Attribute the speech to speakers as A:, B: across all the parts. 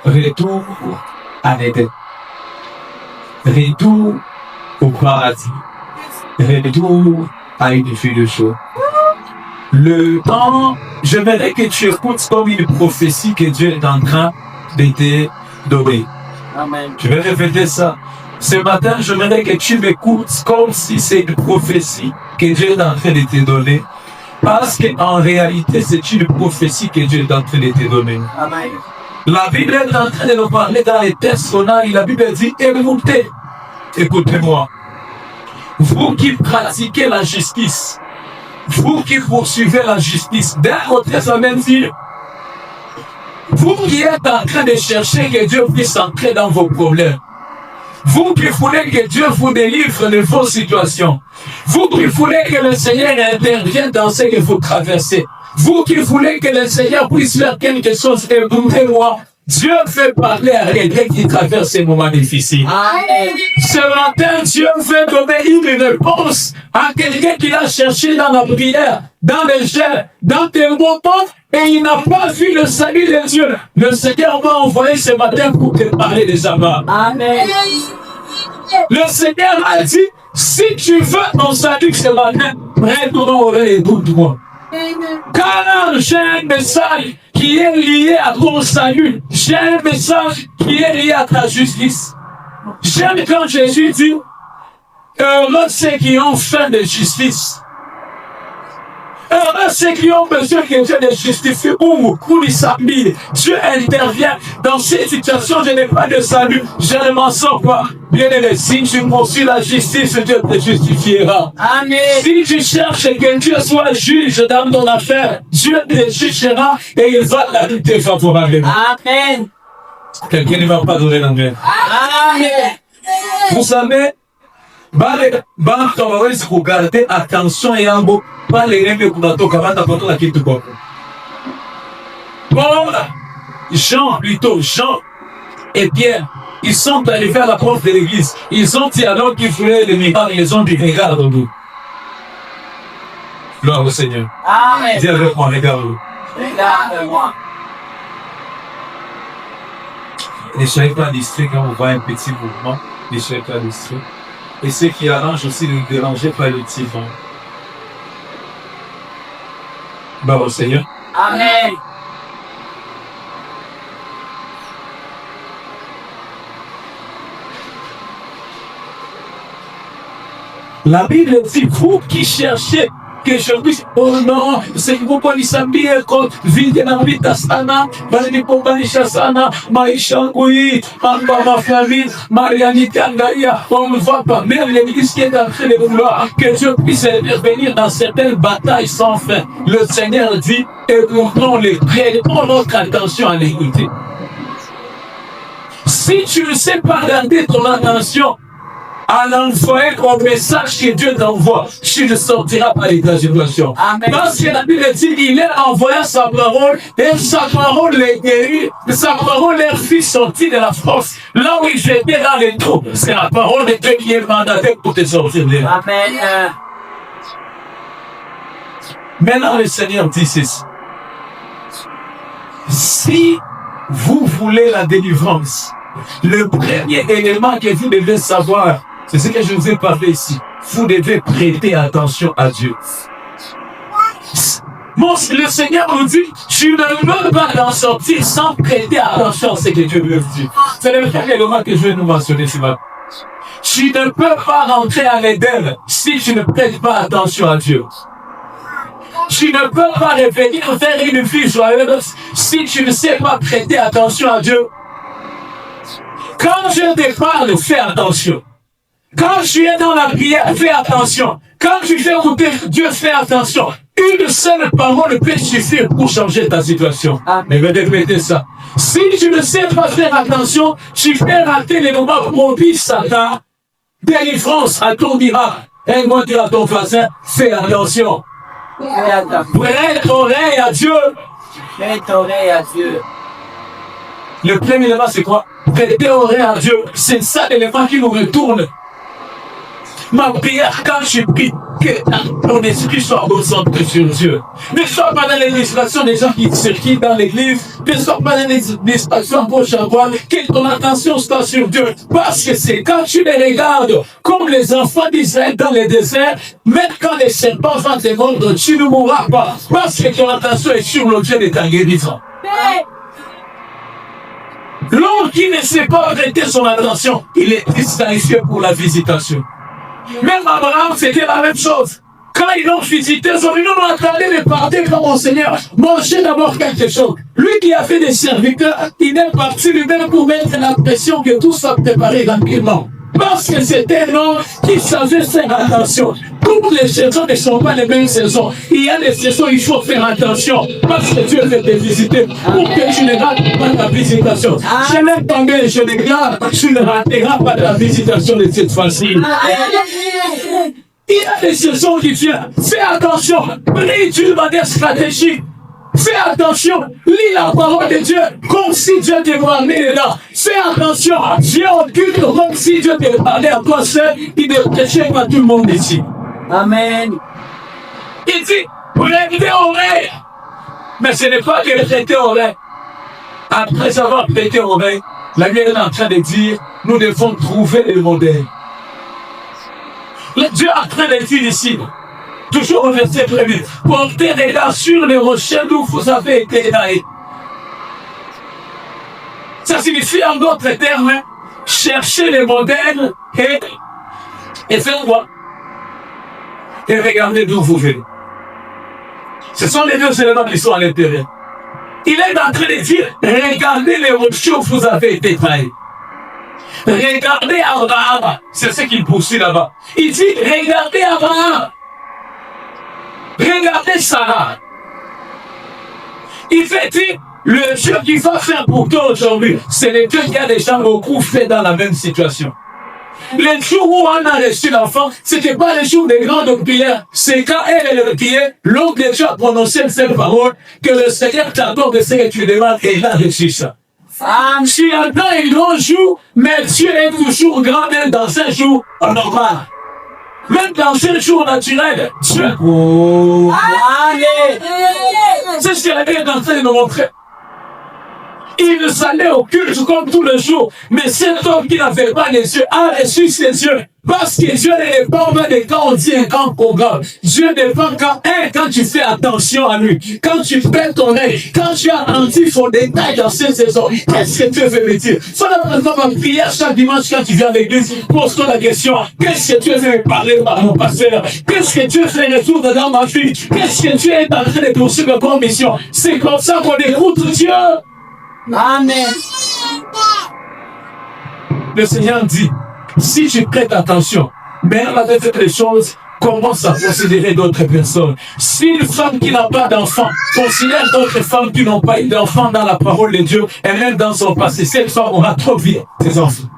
A: Retour à l'Éden. Retour au paradis. Retour à une vie de joie. Le temps, j'aimerais que tu écoutes comme une prophétie que Dieu est en train de te donner.
B: Amen.
A: Je vais répéter ça. Ce matin, j'aimerais que tu m'écoutes comme si c'est une prophétie que Dieu est en train de te donner. Parce qu'en réalité, c'est une prophétie que Dieu est en train de te donner.
B: Amen.
A: La Bible est en train de nous parler dans les textes qu'on a. La Bible dit, écoutez, écoutez-moi. Vous qui pratiquez la justice, vous qui poursuivez la justice, d'un côté, ça même dit, vous qui êtes en train de chercher que Dieu puisse entrer dans vos problèmes, vous qui voulez que Dieu vous délivre de vos situations, vous qui voulez que le Seigneur intervienne dans ce que vous traversez, vous qui voulez que le Seigneur puisse faire quelque chose, écoutez-moi, Dieu fait parler à quelqu'un qui traverse ces moments difficiles.
B: Amen.
A: Ce matin, Dieu veut donner une réponse à quelqu'un qui l'a cherché dans la prière, dans les jeûnes, dans tes moments, et il n'a pas vu le salut de Dieu. Le Seigneur m'a envoyé ce matin pour te parler des amants.
B: Amen.
A: Le Seigneur a dit, si tu veux ton salut ce matin, prends ton oreille et écoute-moi. Car j'ai un message qui est lié à ton salut. J'ai un message qui est lié à ta justice. J'aime quand Jésus dit, heureux ceux qui ont faim de justice. Heureux ceux qui ont besoin que Dieu les justifie ou les s'habille. Dieu intervient dans ces situations. Je n'ai pas de salut. Je ne m'en sors pas. Bien aimé, si tu poursuis la justice, Dieu te justifiera.
B: Amen.
A: Si tu cherches que Dieu soit juge dans ton affaire, Dieu te jugera et il va la lutter favorablement.
B: Amen.
A: Quelqu'un ne va pas donner l'anglais.
B: Amen.
A: Vous savez, hawezi kugarder attention yangu pale irembe kunatoka banda kutoka kitu kwako. Jean et Pierre, ils sont arrivés à la porte de l'église. Ils ont dit alors qu'ils voulaient les miracles, ils ont dit regarde-nous. Gloire au Seigneur.
B: Amen.
A: Dis avec moi, regarde-nous.
B: Regarde-moi.
A: Ne soyez pas distraits quand on voit un petit mouvement. Ne soyez pas distraits. Et ceux qui arrangent aussi ne dérangez pas le petit vent. Gloire au Seigneur.
B: Amen.
A: La Bible dit, vous qui cherchez que je puisse, oh non, c'est que vous pouvez contre vide na vita sana, bali pobanisha sana, maisha ngui, ma famille, Mariani Tangaïa, on ne voit pas, même l'église qui est en train de vouloir que Dieu puisse intervenir dans certaines batailles sans fin. Le Seigneur dit, écoutons-les, prêtons notre attention à l'écouter. Si tu ne sais pas garder ton attention, à l'envoyer comme message que Dieu t'envoie, tu ne sortiras pas de ta situation.
B: Amen.
A: Parce que la Bible dit, il a envoyé sa parole, et sa parole les guérit, sa parole les fit sortir de la force. Là où ils étaient dans les trous, c'est la parole de Dieu qui est mandatée pour te sortir de là.
B: Amen.
A: Maintenant, le Seigneur dit ceci. Si vous voulez la délivrance, le premier élément que vous devez savoir, c'est ce que je vous ai parlé ici. Vous devez prêter attention à Dieu. Le Seigneur nous dit, tu ne peux pas en sortir sans prêter attention à ce que Dieu veut dire. C'est le premier élément que je vais nous mentionner ce matin. Tu ne peux pas rentrer à l'Éden si tu ne prêtes pas attention à Dieu. Tu ne peux pas revenir faire une vie joyeuse si tu ne sais pas prêter attention à Dieu. Quand je te parle, fais attention. Quand tu es dans la prière, fais attention. Quand tu fais écouter Dieu, fais attention. Une seule parole peut suffire pour changer ta situation. Mais je vais répéter ça. Si tu ne sais pas faire attention, tu fais rater les moments propices à ta délivrance, à ton miracle. Et moi, dire à ton voisin, fais attention. Prête oreille à Dieu.
B: Prête oreille à Dieu.
A: Le premier élément, c'est quoi? Prêter oreille à Dieu. C'est ça l'élément qui nous retourne. Ma prière, quand je prie, que ton esprit soit concentré sur Dieu. Ne sois pas dans les distractions des gens qui circulent dans l'église. Ne sois pas dans les distractions gauche à droite. Que ton attention soit sur Dieu. Parce que c'est quand tu les regardes comme les enfants d'Israël dans le désert, même quand les serpents vont te mordre, tu ne mourras pas. Parce que ton attention est sur l'objet de ta guérison. L'homme qui ne sait pas arrêter son attention, il est distancié pour la visitation. Même Abraham, c'était la même chose. Quand ils l'ont visité, ils ont dit, non, attendez de partir comme mon Seigneur. Mangez d'abord quelque chose. Lui qui a fait des serviteurs, il est parti lui-même pour mettre la pression que tout soit préparé tranquillement. Parce que c'était un homme qui savait faire attention. Toutes les saisons ne sont pas les mêmes saisons. Il y a des saisons où il faut faire attention. Parce que Dieu veut te visiter. Pour que tu ne rates pas ta visitation. Je n'ai pas tombé, je déclare, tu ne rateras pas ta visitation de cette fois-ci. Il y a des saisons qui viennent. Fais attention. Prie d'une manière stratégique. Fais attention, lis la parole de Dieu comme si Dieu te parlait dedans. Fais attention, Dieu occulte comme si Dieu te parlait à toi seul. Il ne prêchait pas tout le monde ici.
B: Amen.
A: Il dit, prêtez oreille. Mais ce n'est pas que prêtez oreille. Après avoir prêté oreille, la Bible est en train de dire, nous devons trouver les modèles. Dieu est en train de dire ici, toujours au verset 1er, portez regard sur les rochers d'où vous avez été égarés. Ça signifie en d'autres termes, chercher les modèles et faire quoi? Et regardez d'où vous venez. Ce sont les deux éléments qui sont à l'intérieur. Il est en train de dire, regardez les rochers où vous avez été trahis. Regardez Abraham, c'est ce qu'il poursuit là-bas. Il dit, regardez Abraham. Regardez Sarah. Il fait dire, le Dieu qui va faire pour toi aujourd'hui, c'est le Dieu qui a déjà beaucoup fait dans la même situation. Le jour où on a reçu l'enfant, c'était pas le jour des grandes prières. C'est quand elle est priée, l'homme de Dieu a prononcé une seule parole, que le Seigneur t'accorde ce que tu demandes et il a reçu ça. Tu attends un grand jour, mais Dieu est toujours grand même dans un jour normal. Même dans un jour naturel, Dieu. Oh. C'est ce qu'il est en train de nous montrer. Il s'allait au culte comme tous les jours. Mais cet homme qui n'avait pas les yeux a reçu ses yeux. Parce que Dieu ne dépend pas de quand on dit un grand programme. Dieu dépend quand tu fais attention à lui. Quand tu prêtes ton œil. Quand tu as rendu son détail dans ces saisons. Qu'est-ce que Dieu veut me dire? Sois par exemple en prière chaque dimanche quand tu viens à l'église. Pose-toi la question. Qu'est-ce que Dieu veut me parler par mon pasteur? Qu'est-ce que Dieu fait retourner dans ma vie? Qu'est-ce que Dieu est en train de poursuivre comme mission? C'est comme ça qu'on écoute Dieu.
B: Amen.
A: Le Seigneur dit, si tu prêtes attention, mais on a fait les choses, commence à considérer d'autres personnes. Si une femme qui n'a pas d'enfant considère d'autres femmes qui n'ont pas eu d'enfant dans la parole de Dieu, et même dans son passé, cette femme aura trop vite des enfants.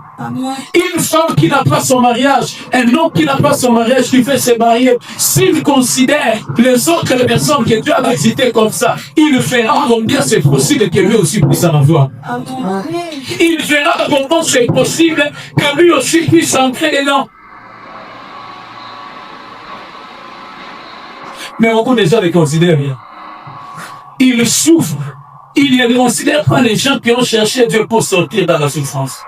A: Une femme qui n'a pas son mariage, un homme qui n'a pas son mariage, qui fait se marier, s'il considère les autres personnes que Dieu a visitées comme ça, il fera combien c'est possible que lui aussi puisse en avoir. Il verra comment c'est possible que lui aussi puisse entrer dedans. Mais beaucoup de gens ne considèrent rien. Ils souffrent. Ils ne considèrent pas les gens qui ont cherché Dieu pour sortir dans la souffrance.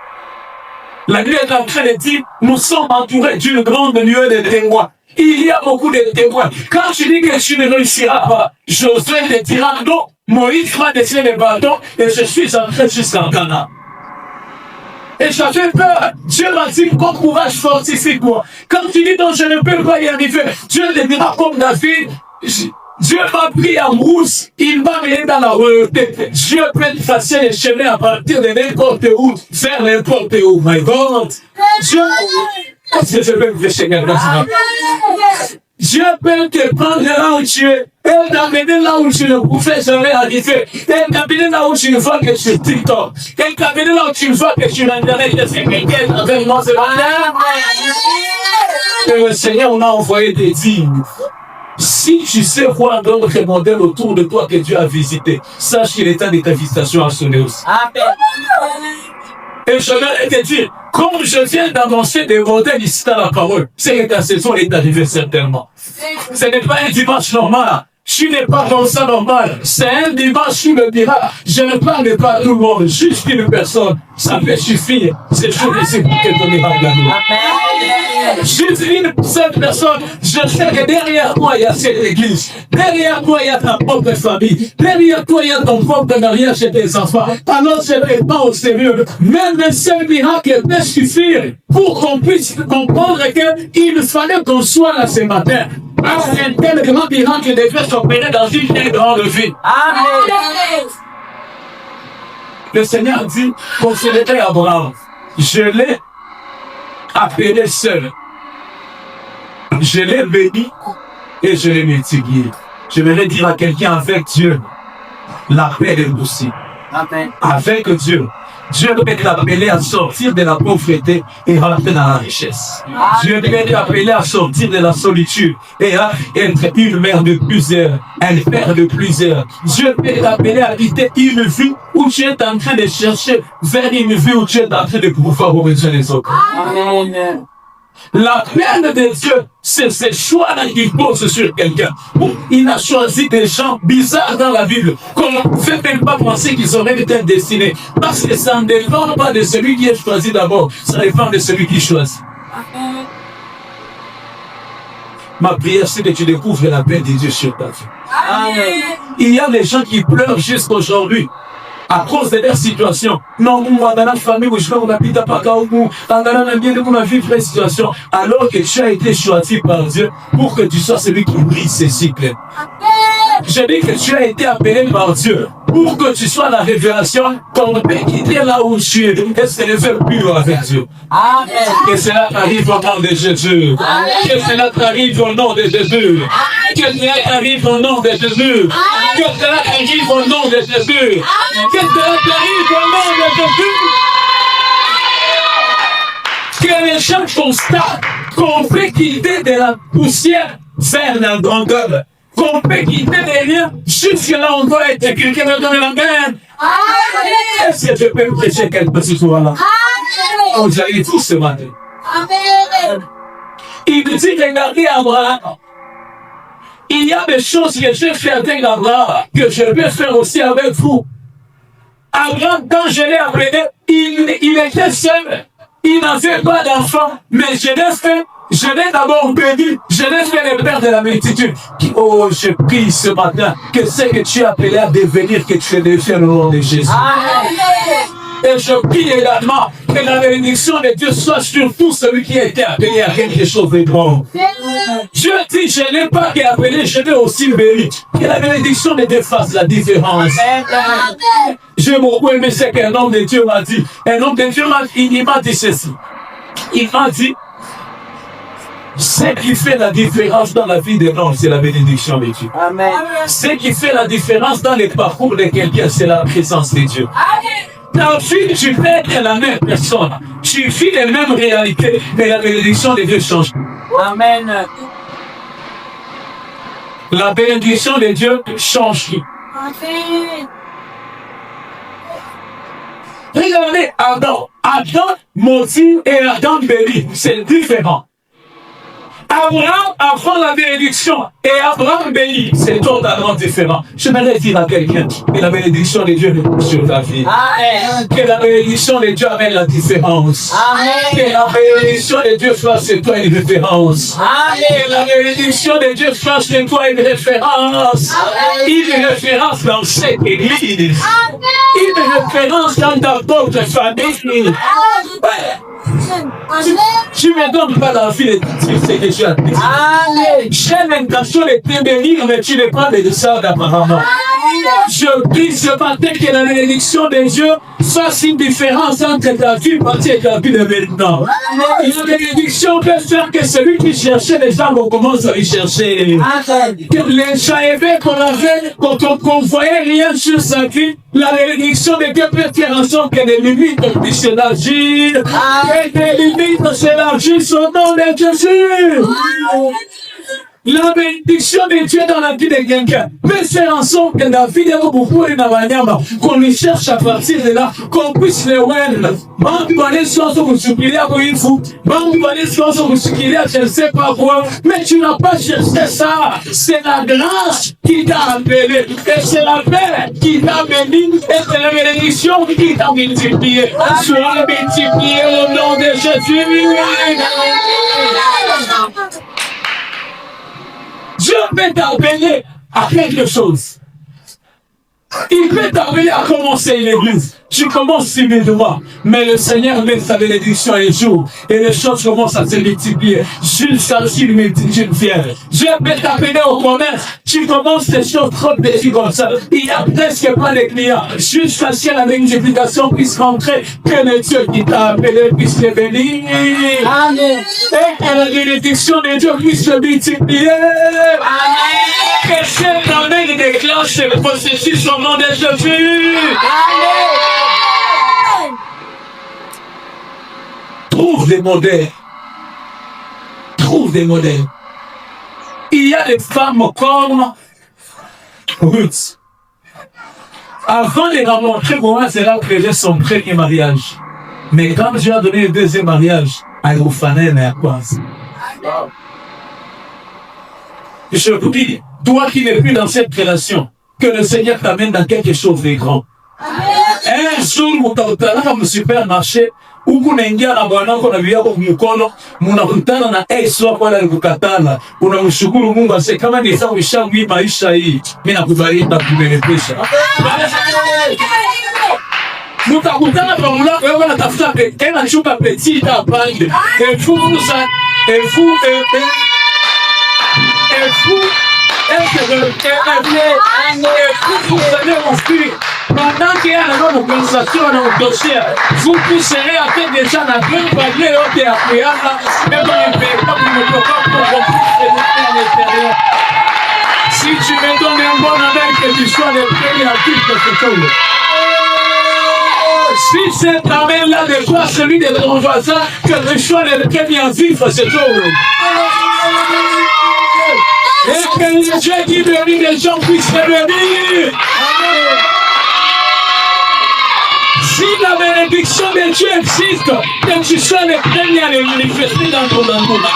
A: La Bible est en train de dire, nous sommes entourés d'une grande nuée de témoins. Il y a beaucoup de témoins. Quand tu dis que tu ne réussiras pas, Josué te dira non, Moïse m'a laissé le bâton et je suis entré jusqu'en Canaan. Et j'avais peur. Dieu m'a dit, bon courage, fortifie-toi. Quand tu dis non, je ne peux pas y arriver, Dieu te dira comme David, Dieu m'a pris en brousse, il m'a mis dans la royauté. Dieu peut tracer les chemins à partir de n'importe où, vers n'importe où. My God. Dieu, est-ce que je peux me faire quelqu'un? Dieu peut te prendre là où tu es, et t'amener là où tu ne pouvais jamais arriver, et t'amener là où tu ne vois que sur TikTok, et t'amener là où tu vois que sur Internet, et c'est quelqu'un avec moi, c'est que le Seigneur m'a envoyé des dignes. Si tu sais voir d'autres modèles autour de toi que Dieu a visité, sache qu'il est temps de ta visitation à sonner aussi.
B: Amen.
A: Et je vais te dire, Comme je viens d'annoncer des modèles ici dans la parole, c'est que ta saison est arrivée certainement. Ce n'est pas un dimanche normal. Tu n'es pas dans ça normal. C'est un dimanche, tu me diras, je ne parle pas à tout le monde, juste une personne. Ça peut suffire. C'est juste ici pour te donner la gloire. Juste une seule personne. Je sais que derrière toi, il y a cette église. Derrière toi, il y a ta propre famille. Derrière toi, il y a ton propre mariage et tes enfants. Alors, je ne pas au sérieux. Même un seul miracle peut suffire pour qu'on puisse comprendre qu'il fallait qu'on soit là ce matin. Un tel grand miracle devait s'opérer dans une telle grande vie.
B: Amen.
A: Le Seigneur dit qu'on se l'était à Abraham. Je l'ai appelé seul. Je l'ai béni et je l'ai multiplié. Je vais dire à quelqu'un, avec Dieu, la paix est aussi.
B: Amen.
A: Avec Dieu, Dieu doit t'appeler à sortir de la pauvreté et rentrer dans la richesse. Dieu doit t'appeler à sortir de la solitude et à être une mère de plusieurs, un père de plusieurs. Dieu peut t'appeler à quitter une vie où tu es en train de chercher vers une vie où tu es en train de pouvoir rejoindre les autres.
B: Amen.
A: La peine de Dieu, c'est ce choix-là qu'il pose sur quelqu'un. Il a choisi des gens bizarres dans la Bible. Qu'on ne fait même pas penser qu'ils auraient été destinés. Parce que ça ne dépend pas de celui qui est choisi d'abord. Ça dépend de celui qui choisit. Ma prière, c'est que tu découvres la paix de Dieu sur ta vie.
B: Amen.
A: Il y a des gens qui pleurent jusqu'aujourd'hui à cause de leur situation. Non, moi, dans la famille où je vais, on habite à Pakaoumou, dans la bien de mon vivre une situation, alors que tu as été choisi par Dieu pour que tu sois celui qui brise ces cycles. Je dis que tu as été appelé par Dieu pour que tu sois la révélation qu'on peut quitter là où tu es et se lever plus avec Dieu.
B: Amen.
A: Que cela arrive au nom de Jésus. Que cela arrive au nom de Jésus. Que cela arrive au nom de Jésus. Que cela arrive au nom de Jésus. Que cela arrive au nom de Jésus. Que les gens constatent qu'on peut quitter de la poussière vers la grandeur. Qu'on peut quitter les liens jusque là on doit être quelqu'un dans la mer. Est-ce que je peux me prêcher quelque chose là? On dirait tout ce matin. Il me dit, regardez Abraham. Il y a des choses que j'ai fait avec Abraham que je vais faire aussi avec vous. Abraham, quand je l'ai appelé, il était seul. Il n'avait pas d'enfant, mais je l'ai fait. Je l'ai d'abord béni, je l'ai fait le père de la multitude. Oh, je prie ce matin que ce que tu as appelé à devenir, que tu le fais au nom de Jésus. Et je prie également que la bénédiction de Dieu soit sur tout celui qui a été appelé à quelque chose de bon. Dieu dit, je n'ai pas qu'appelé, je l'ai aussi béni. Que la bénédiction de Dieu fasse la différence. J'ai beaucoup aimé ce qu'un homme de Dieu m'a dit. Un homme de Dieu il m'a dit ceci. Il m'a dit, ce qui fait la différence dans la vie de l'homme, c'est la bénédiction de Dieu.
B: Amen.
A: Ce qui fait la différence dans le parcours de quelqu'un, c'est la présence de Dieu. Ta vie, tu peux être la même personne. Tu vis les mêmes réalités, mais la bénédiction de Dieu change.
B: Amen.
A: La bénédiction de Dieu change. Regardez Adam. Adam maudit et Adam béni. C'est différent. Abraham avant la bénédiction et Abraham béni, c'est totalement différent. Je voudrais dire à quelqu'un que la bénédiction de Dieu est sur ta vie.
B: Amen.
A: Que la bénédiction de Dieu amène la différence.
B: Amen.
A: Que la bénédiction de Dieu fasse de toi une référence.
B: Amen.
A: Que la bénédiction de Dieu fasse de toi une référence. Une référence dans cette église. Une référence dans ta propre famille. Tu me donnes pas l'envie de dire ce que tu as dit. J'ai l'intention de te bénir, mais tu ne prends de ça apparemment. Je prie ce matin que la bénédiction de Dieu fasse une différence entre ta vie passée et ta vie de maintenant. La bénédiction peut faire que celui qui cherchait les gens commence à y chercher. Que les gens aimaient qu'on avait, qu'on voyait rien sur sa vie, la bénédiction de Dieu peut faire en sorte que les limites puissent s'élargir. Que les limites s'élargissent au nom de Jésus. La bénédiction de Dieu dans la vie de quelqu'un peut faire en sorte que la vie de beaucoup et Navanyama, qu'on les cherche à partir de là, qu'on puisse les voir. Même pour les soins sur vous supplier pour une fou, même pour les soins sur vous supplier, je ne sais pas quoi, mais tu n'as pas cherché ça. C'est la grâce qui t'a appelé, et c'est la paix qui t'a béni, et c'est la bénédiction qui t'a multiplié. Sois multiplié au nom de Jésus. Dieu peut t'appeler à quelque chose. Il peut t'appeler à commencer l'église. Tu commences timidement, mais le Seigneur met sa bénédiction un jour et les choses commencent à se multiplier jusqu'à ce qu'il multiplie. Dieu peut t'appeler au commerce. Tu commences des choses trop petites comme ça. Il n'y a presque pas de clients jusqu'à ce que la multiplication puisse rentrer. Que le Dieu qui t'a appelé puisse te bénir.
B: Amen.
A: Et que la bénédiction de Dieu puisse se multiplier. Amen. Que cette année déclenche le processus au nom de Jésus.
B: Amen.
A: Trouve des modèles. Trouve des modèles. Il y a des femmes comme Ruth. Avant de les rencontrer, Boaz elle a créé son premier mariage. Mais quand Dieu a donné le deuxième mariage, à Ouphanen et à Boaz. Je vous dis, toi qui n'es plus dans cette relation, que le Seigneur t'amène dans quelque chose de grand. Un jour, mutakutana kama supermarché, huku naingia na bwanako na bibi mkono, mnakutana na ex wako wala alikukatana, unamshukuru Mungu ase kama ni sawa ushamwi maisha hii, mimi nakubariki na kukuelekeza. Mutakutana kwa mlango wewe unatafuta tena chupa petit à prendre. Et fou ça, et fou vous allez offrir. Pendant qu'il y a une organisation dans le dossier, vous serez à faire déjà la bonne baguette et à prier là, mais vous ne pouvez pas pour l'intérieur. Si tu me donnes un bon amen, que tu sois le premier à tout ce chose. Si cet amen-là de toi, celui de ton voisin, que tu sois le premier à vivre cette chose. Et que le Dieu qui bénit les gens puissent te bénir. Si la bénédiction de Dieu existe, que tu sois le premier à les manifester dans ton entourage.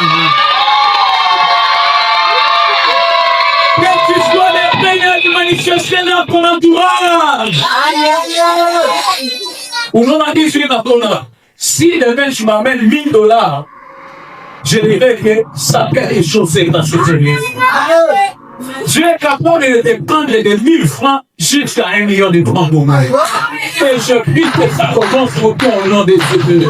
A: Que tu sois le premier à les manifester dans ton entourage. Ou non, on dit, je suis dans ton âge. Si demain tu m'amènes $1000, je dirais que ça quelque chose dans cette église. Dieu est capable de te prendre de 1000 francs jusqu'à 1 million de francs pour moi. Et je prie que ça commence au nom de Jésus.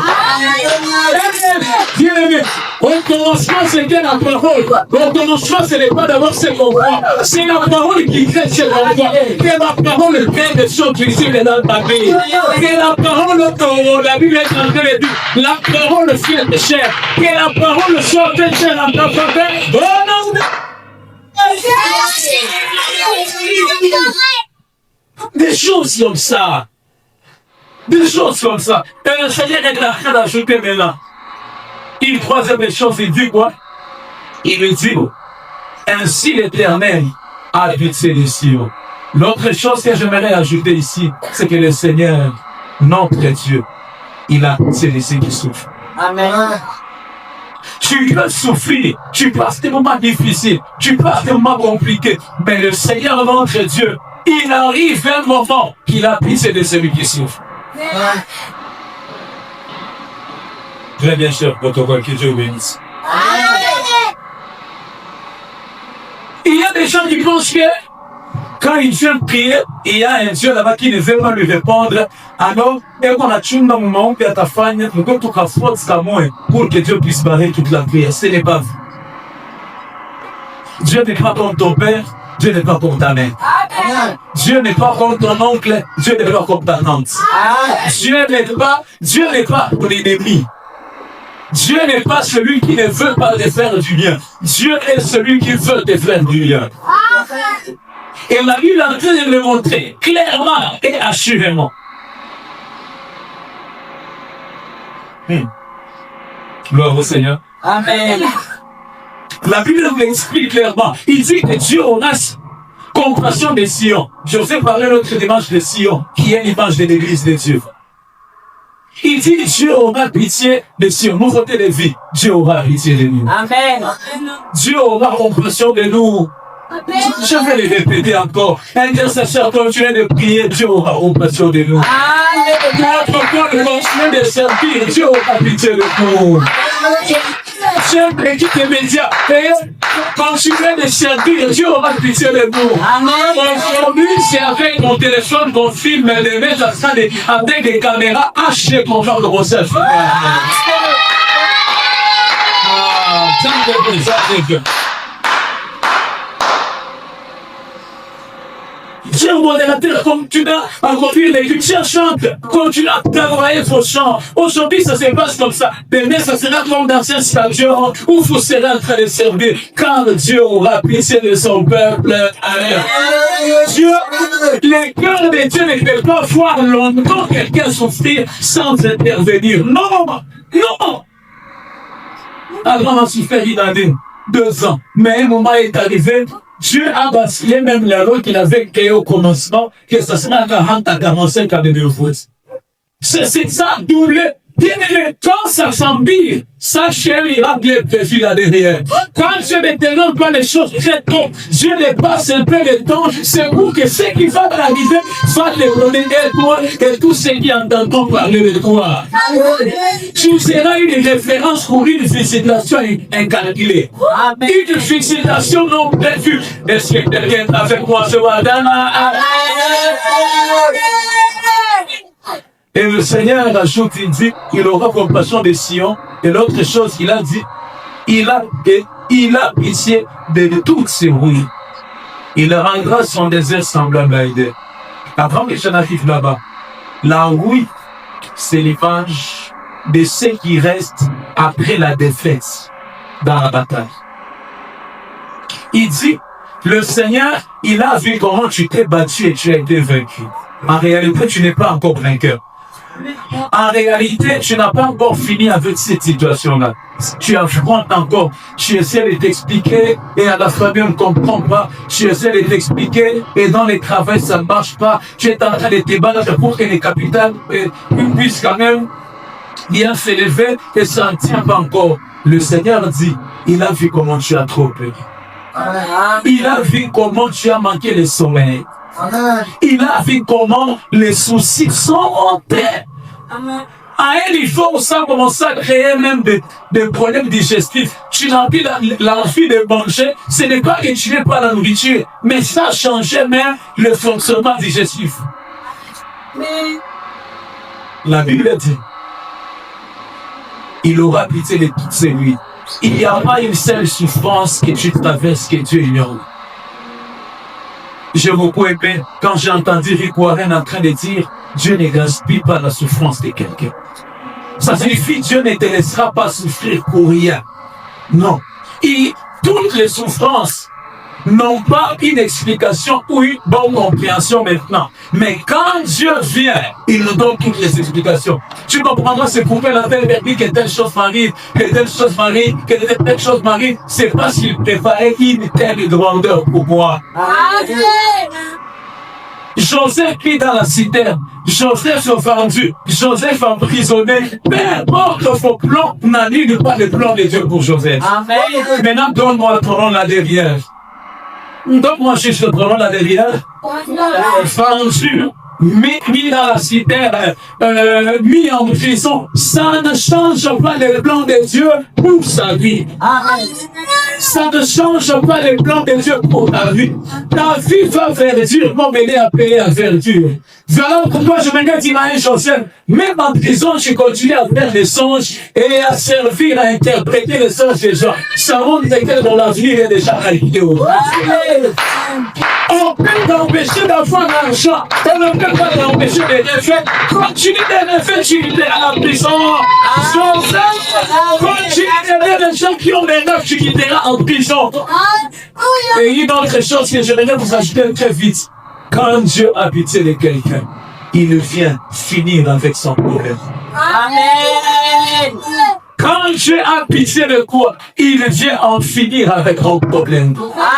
A: Bien aimé, au commencement c'était la parole. Au commencement ce n'est pas d'abord ce qu'on voit. C'est la parole qui crée ce qu'on voit. C'est la parole pleine de choses visibles dans ta vie. C'est la parole que la Bible est en train de dire. La parole fait de chair. Que la parole soit de chair dans ta faveur. Au nom de des choses comme ça. Des choses comme ça. Et le Seigneur est en train d'ajouter maintenant. Une troisième chose, il dit quoi? Il lui dit, ainsi l'Éternel a dit les cieux. L'autre chose que j'aimerais ajouter ici, c'est que le Seigneur, notre Dieu, il a laissé qui souffrent.
B: Amen.
A: Tu peux souffrir, tu passes des moments difficiles, tu passes des moments compliqués, mais le Seigneur, notre Dieu, il arrive un moment qu'il a pitié de celui qui souffre. Très bien, cher protocole, que Dieu vous bénisse. Il y a des gens qui pensent que quand ils viennent prier, il y a un Dieu là-bas qui ne veut pas lui répondre. Alors, et qu'on a tué dans mon moment, puis à ta famille, nous devons tout faire ça pour que Dieu puisse barrer toute la prière. Ce n'est pas vrai. Dieu n'est pas comme ton père, Dieu n'est pas comme ta mère. Dieu n'est pas comme ton oncle, Dieu n'est pas comme ta tante. Dieu n'est pas ton ennemi. Dieu n'est pas celui qui ne veut pas te faire du bien. Dieu est celui qui veut te faire du bien. Et la Bible est en train de le montrer clairement et assurément. Gloire au Seigneur.
B: Amen.
A: La Bible nous l'explique clairement. Il dit que Dieu aura compassion de Sion. Je vous ai parlé l'autre dimanche de Sion, qui est l'image de l'église de Dieu. Il dit Dieu aura pitié de Sion. Nouveauté de vie. Dieu aura pitié de nous.
B: Amen.
A: Dieu aura compassion de nous. Je vais le répéter encore. Intercesseur, continuez de prier, Dieu aura compassion de nous. Notre corps continue de servir, Dieu aura pitié de nous. Chers l'équipe des médias, continuez de servir, Dieu aura pitié de nous. Aujourd'hui, c'est avec mon téléphone qu'on filme les mecs en train de, avec des caméras hachées qu'on va commencer à faire. Cher modérateur, continue à conduire l'équipe, chante, continue à travailler vos chants. Aujourd'hui, ça se passe comme ça. Demain, ça sera comme dans un stadion où vous serez en train de servir, car Dieu aura pitié de son peuple. Dieu, le cœur de Dieu ne peut pas voir longtemps quelqu'un souffrir sans intervenir. Non, non. Avant, on a souffert une année, 2 ans. Mais un moment est arrivé, Dieu a vacillé même la loi qu'il avait créée au commencement, que ça sera à 40 à 45 années de route. C'est ça, doublé. Bien aimé, quand ça s'embire, sa chair ira bien prévu là derrière. Quand Dieu ne te pas les choses très tôt, Dieu dépasse un peu le temps, c'est pour que ce qui va arriver va te donner toi et tous ceux qui entendront parler de toi. Tu seras une référence pour une visitation incalculée. Une visitation non prévue. Est-ce que quelqu'un est avec moi ce matin? Et le Seigneur ajoute, il dit, il aura compassion de Sion. Et l'autre chose qu'il a dit, il a pitié de toutes ses rouilles. Il rendra son désert semblable à Éden. Avant que je n'arrive là-bas, la rouille, c'est l'image de ceux qui restent après la défaite dans la bataille. Il dit, le Seigneur, il a vu comment tu t'es battu et tu as été vaincu. En réalité, tu n'es pas encore vainqueur. En réalité, tu n'as pas encore fini avec cette situation-là. Tu affrontes encore. Tu essaies de t'expliquer et à la famille on ne comprend pas. Tu essaies de t'expliquer et dans les travails ça ne marche pas. Tu es en train de te battre pour que les capitales puissent quand même bien s'élever et ça ne tient pas encore. Le Seigneur dit, il a vu comment tu as trop peur. Il a vu comment tu as manqué le sommeil. Il a vu comment les soucis sont montés. À un niveau où ça commence à créer même des problèmes digestifs. Tu n'as plus l'envie de manger. Ce n'est pas que tu n'es pas la nourriture, mais ça a changé même le fonctionnement digestif. La Bible dit, il aura pitié de toutes ces nuits. Il n'y a pas une seule souffrance que tu traverses que Dieu ignore. J'ai beaucoup aimé quand j'ai entendu Rick Warren en train de dire Dieu ne gaspille pas la souffrance de quelqu'un. Ça signifie Dieu ne te laissera pas souffrir pour rien. Non. Et toutes les souffrances n'ont pas une explication ou une bonne compréhension maintenant. Mais quand Dieu vient, il nous donne toutes les explications. Tu comprendras, c'est pourquoi la telle dit que telle chose m'arrive, que telle chose m'arrive, que telle chose m'arrive. C'est parce qu'il préparait une telle grandeur pour moi. Joseph pris dans la citerne, Joseph se vendu, Joseph emprisonné. Peu importe vos plans, n'annule pas le plan de Dieu pour Joseph. Amen. Maintenant, donne-moi le trône là derrière. Donne-moi juste le trône là derrière. Vendu, mis dans la citerne, mis en prison. Ça ne change pas le plan de Dieu pour sa vie. Amen. Ça ne change pas le plan de Dieu pour ta vie. Ta vie va verdure, va mener à payer à verdure. Voilà pourquoi je me dis à un Joseph, même en prison, je continue à faire des songes et à servir, à interpréter les songes des gens. Ça montre que dans l'avenir est déjà arrivé. On peut t'empêcher d'avoir l'argent. On ne peut pas t'empêcher de rien faire. Continue de le faire, tu es à la prison. Continue de faire des gens qui ont des neufs, tu quitteras en prison. Et une autre chose que j'aimerais vous ajouter très vite. Quand Dieu a pitié de quelqu'un, il vient finir avec son problème. Amen. Quand quand Dieu a pitié de toi, il vient en finir avec ton problème.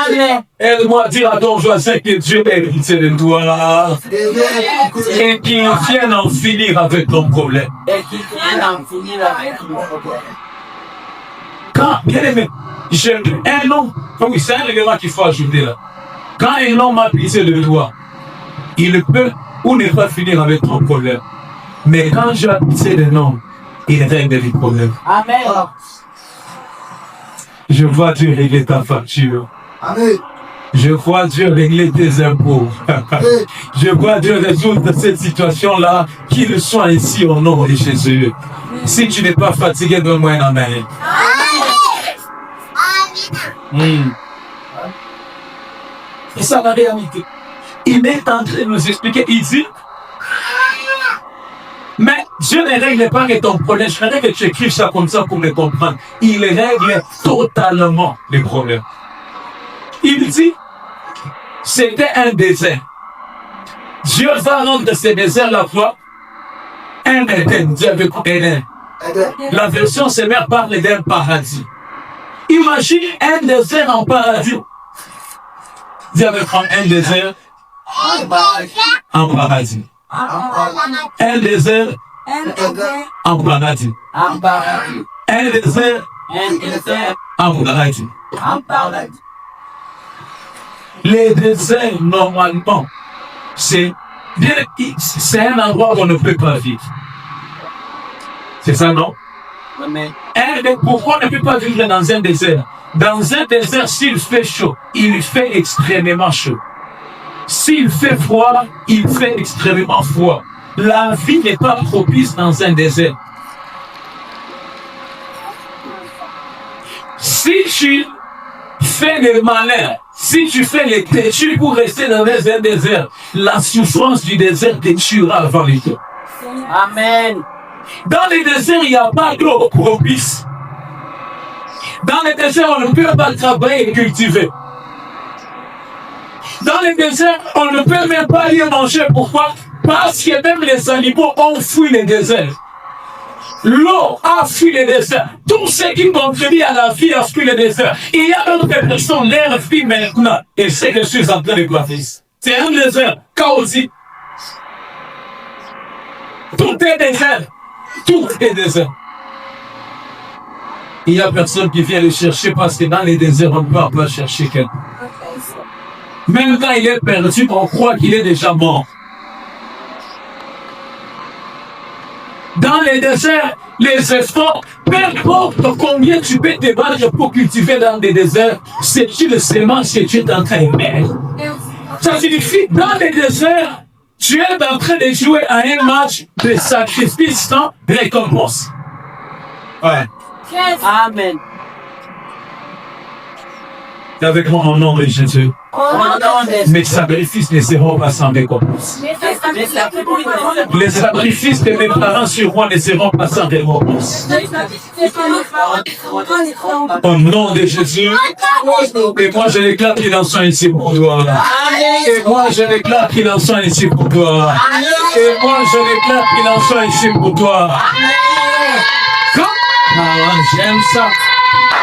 B: Amen.
A: Aide-moi à dire à ton voisin que Dieu a pitié de toi et qu'il vienne en finir avec ton problème.
B: Et qui vient en finir avec mon problème.
A: Quand, bien aimé, un homme, oui, c'est un élément qu'il faut ajouter là. Quand un homme a pitié de toi, il peut ou ne pas finir avec ton problème. Mais quand Dieu a pitié d'un homme, il règle les problèmes.
B: Amen.
A: Je vois Dieu régler ta facture.
C: Amen.
A: Je vois Dieu régler tes impôts. Je vois Dieu résoudre cette situation-là, qu'il soit ainsi au nom de Jésus. Si tu n'es pas fatigué, donne-moi un amen. Et ça, la réalité. Il est en train de nous expliquer ici. Mais Dieu ne règle pas que ton problème. Je voudrais que tu écrives ça comme ça pour me comprendre. Il règle totalement les problèmes. Il dit, c'était un désert. Dieu va rendre de ce désert la foi un Éden. Dieu veut Éden. La version sévère parle d'un paradis. Imagine un désert en paradis. Dieu veut prendre un désert en paradis. Un désert en paradis. Un désert en paradis. Les déserts, normalement, c'est un endroit où on ne peut pas vivre. C'est ça, non? Pourquoi on ne peut pas vivre dans un désert? Dans un désert, s'il fait chaud, il fait extrêmement chaud. S'il fait froid, il fait extrêmement froid. La vie n'est pas propice dans un désert. Si tu fais le malin, si tu fais les têtus pour rester dans un désert, la souffrance du désert te tuera avant les temps.
B: Amen.
A: Dans les déserts, il n'y a pas d'eau propice. Dans les déserts, on ne peut pas travailler et cultiver. Dans les déserts, on ne peut même pas y manger. Pourquoi? Parce que même les animaux ont fui les déserts. L'eau a fui les déserts. Tout ce qui contribue à la vie a fui les déserts. Il y a d'autres personnes, l'air fuit maintenant. Et c'est que je suis en train de placer. C'est un désert chaotique. Tout est désert. Tout est désert. Il n'y a personne qui vient le chercher parce que dans les déserts, on ne peut pas chercher quelqu'un. Même quand il est perdu, on croit qu'il est déjà mort. Dans les déserts, les efforts, peu importe combien tu peux te battre pour cultiver dans des déserts, c'est une semence que tu es en train de mettre. Ça signifie, dans les déserts, tu es en train de jouer à un match de sacrifice sans récompense. Ouais.
B: Amen.
A: Avec moi au nom de Jésus.
B: Amen.
A: Mes sacrifices ne seront pas sans récompense. Les sacrifices de mes parents sur moi ne seront pas sans récompense. Au nom de Jésus. Et moi je déclare qu'il en soit ici pour toi. Et moi je déclare qu'il en soit ici pour toi. Et moi je déclare qu'il en soit ici pour toi. J'aime ça.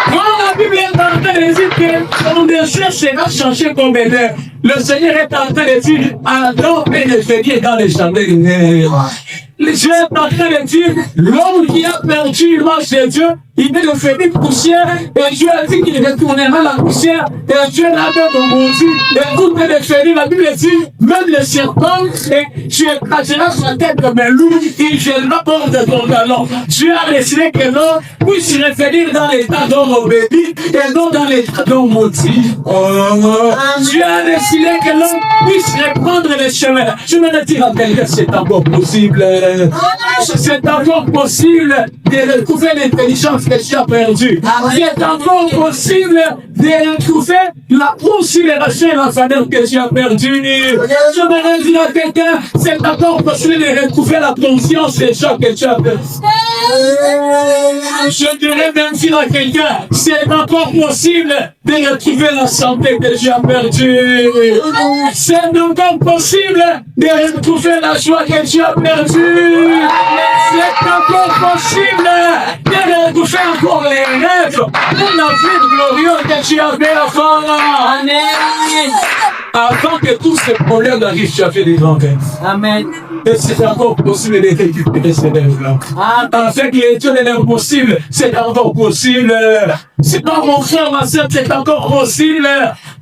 A: Quand la Bible est en train de dire que ton désir sera changé comme Éden, le Seigneur est en train de dire Adam et le Seigneur dans les jardins. Dieu est en train de dire l'homme qui a perdu l'image de Dieu, il est devenu poussière et Dieu a dit qu'il retournera la poussière et Dieu l'a même maudit. Et tout est devenu, la Bible dit même le serpent et tu écraseras sa tête comme un loup et je l'apporte de ton talon. Dieu a décidé que l'homme puisse revenir dans l'état d'homme obéi et non dans l'état d'homme maudit. Dieu a décidé que l'homme puisse reprendre le chemin. Je me le dire à quelqu'un, c'est encore possible. C'est encore possible de retrouver l'intelligence que tu as perdue. C'est encore possible de retrouver la considération et la valeur que tu as perdue. Je me dire à quelqu'un, c'est encore possible de retrouver la conscience des gens que tu as perdus. Je dirais même dire à quelqu'un, c'est encore possible de retrouver la santé que tu as perdue. C'est encore possible de retrouver la joie que tu as perdue. C'est encore possible de retrouver fait encore les rêves pour la vie glorieuse que tu as fait à faire.
B: Amen.
A: Avant que tous ces problèmes arrivent, tu as fait des grands rêves.
B: Amen.
A: Et c'est encore possible de récupérer ces rêves-là. Avec les dieux de l'impossible, c'est encore possible. C'est pas mon frère, ma soeur, c'est encore possible.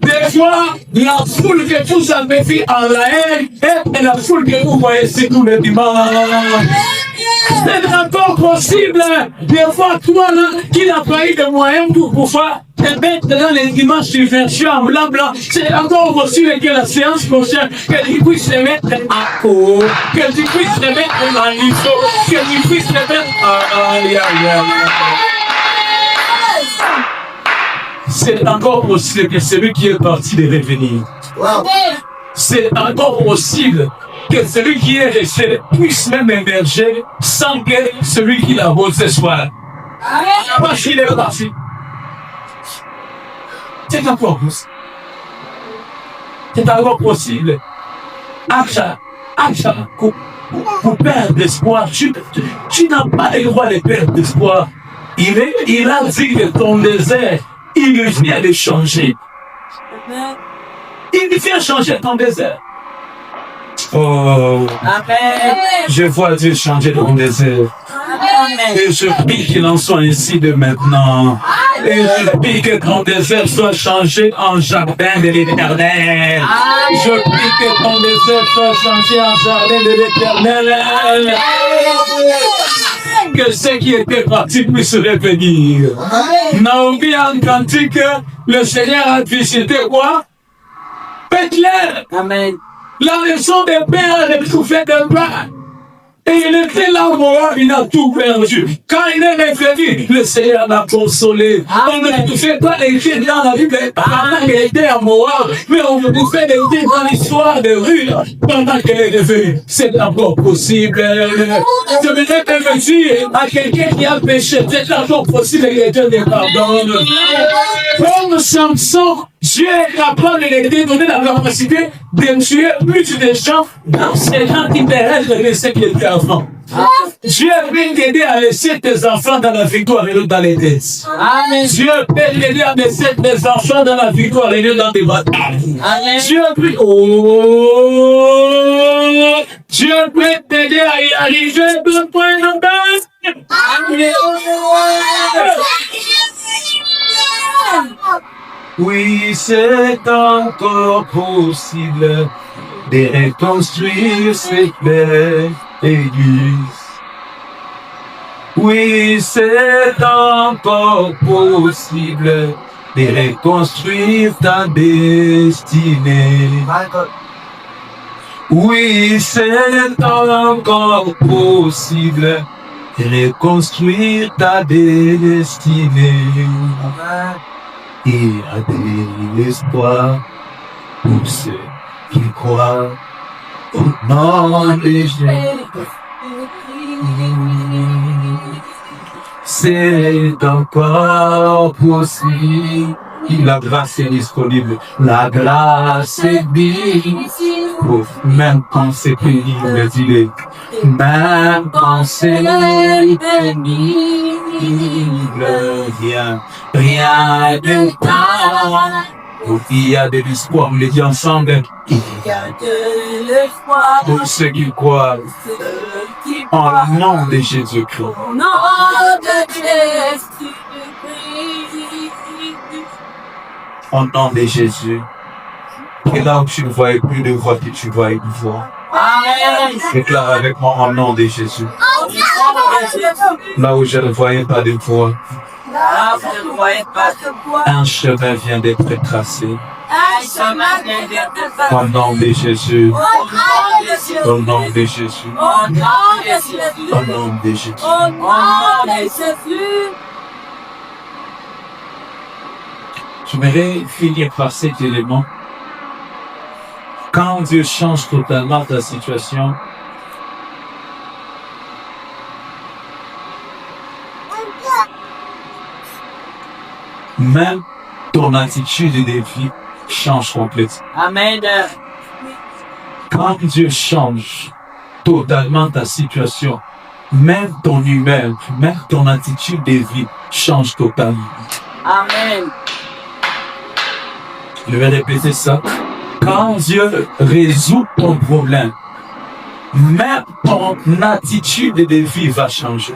A: Des fois, la foule que vous avez fait en la haine est la foule que vous voyez c'est tous les dimanches. C'est encore possible. Des fois, toi, là, qui n'a pas eu de moyens pour pouvoir te mettre dans les dimanches sur version blanc, c'est encore possible que la séance prochaine, que tu puisses te mettre à peau, que tu puisses te mettre en lisso, que tu puisses te mettre C'est encore possible que celui qui est parti de revenir. C'est encore possible que celui qui est resté puisse même émerger sans que celui qui l'a posé soit là. Parce qu'il est parti. C'est encore possible. C'est encore possible. Acha, pour perdre l'espoir, tu n'as pas le droit de perdre l'espoir. Il a dit que ton désert, il vient de changer. Il vient changer ton désert. Oh,
B: Amen.
A: je vois Dieu changer ton désert.
B: Amen.
A: Et je prie qu'il en soit ainsi de maintenant. Et je prie que ton désert soit changé en jardin de l'Éternel. Je prie que ton désert soit changé en jardin de l'Éternel. Que ceux qui étaient partis puissent revenir. Naomi a entendu que le Seigneur a visité quoi? Bethléem.
B: Amen.
A: La maison des pères avait tout fait de bas. Et il était là, Moab, il a tout perdu. Quand il est revenu, le Seigneur l'a consolé. On ne vous fait pas écrire dans la Bible pendant qu'il était à Moab, mais on vous fait écrire dans l'histoire de Ruth pendant qu'elle est revenue. C'est encore possible. Je voudrais te dire à quelqu'un qui a péché, c'est encore possible que Dieu te pardonne. Comme Samson, Dieu est capable de lui donner la capacité de tuer plus de gens dans ces gens qui perdent de ce qui était avant. Dieu peut t'aider à laisser tes enfants dans la victoire et non dans les dettes.
B: Amen.
A: Dieu peut t'aider à laisser tes enfants dans la victoire et non dans des batailles.
B: Amen.
A: Dieu peut t'aider à y arriver d'un point en bas.
B: Amen.
A: Oui, c'est encore possible de reconstruire cette belle église. Oui, c'est encore possible de reconstruire ta destinée. Oui, c'est encore possible de reconstruire ta destinée. Il y a de l'espoir pour ceux qui croient au nom de Jésus. C'est encore possible. La grâce est disponible. La grâce est disponible. Même quand c'est pénible, dis-le. Même quand c'est pénible, rien de temps. Il y a de l'espoir, on le dit ensemble.
B: Il y a de l'espoir
A: Pour ceux qui croient en le nom de Jésus-Christ.
B: au nom de Jésus-Christ.
A: Au nom de Jésus. Et là où tu ne voyais plus de voix, que tu vois une voix.
B: Amen.
A: Déclare avec moi au nom de Jésus.
B: Au nom de Jésus.
A: Là où je ne voyais pas de voix,
B: Là, vous ne voyez pas de quoi.
A: un chemin vient d'être tracé.
B: Un chemin vient d'être
A: Au nom de Jésus.
B: Au nom de Jésus.
A: Au nom de Jésus.
B: Au nom de Jésus.
A: Au nom de Jésus.
B: Au nom de Jésus.
A: J'aimerais finir par cet élément. Quand Dieu change totalement ta situation, même ton attitude de vie change complètement.
B: Amen.
A: Quand Dieu change totalement ta situation, même ton humeur, même ton attitude de vie change totalement.
B: Amen.
A: Je vais répéter ça. Quand Dieu résout ton problème, même ton attitude de vie va changer.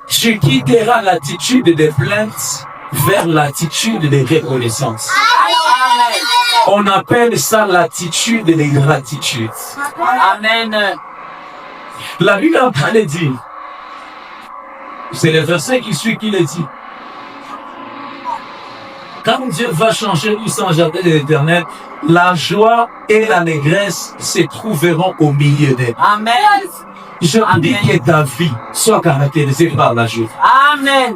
A: Tu quitteras l'attitude de plainte vers l'attitude de reconnaissance. On appelle ça l'attitude de gratitude.
B: Amen.
A: La Bible en train de dire, c'est le verset qui suit qui le dit. Quand Dieu va changer lui sans jardin de l'éternel, la joie et l'allégresse se trouveront au milieu d'elle.
B: Amen.
A: Je dis que ta vie soit caractérisée par la joie.
B: Amen.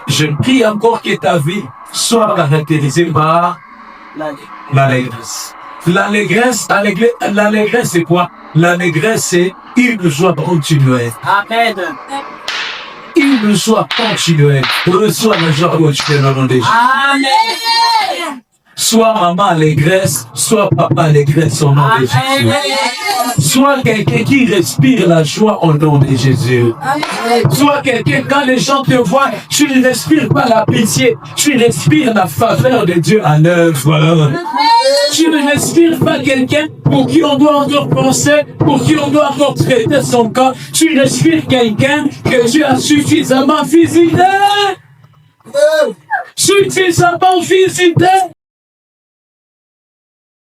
A: Je prie encore que ta vie soit caractérisée par l'allégresse. L'allégresse, c'est quoi? L'allégresse, c'est une joie continuelle.
B: Amen.
A: Une joie continuelle. Reçois la joie continuelle au nom de Jésus.
B: Amen.
A: Soit maman allégresse, soit papa allégresse au nom de Jésus. Sois quelqu'un qui respire la joie au nom de Jésus. Sois quelqu'un, quand les gens te voient, tu ne respires pas la pitié, tu respires la faveur de Dieu à l'œuvre. Tu ne respires pas quelqu'un pour qui on doit encore penser, pour qui on doit encore traiter son corps. Tu respires quelqu'un que Dieu a suffisamment visité. Suffisamment visité.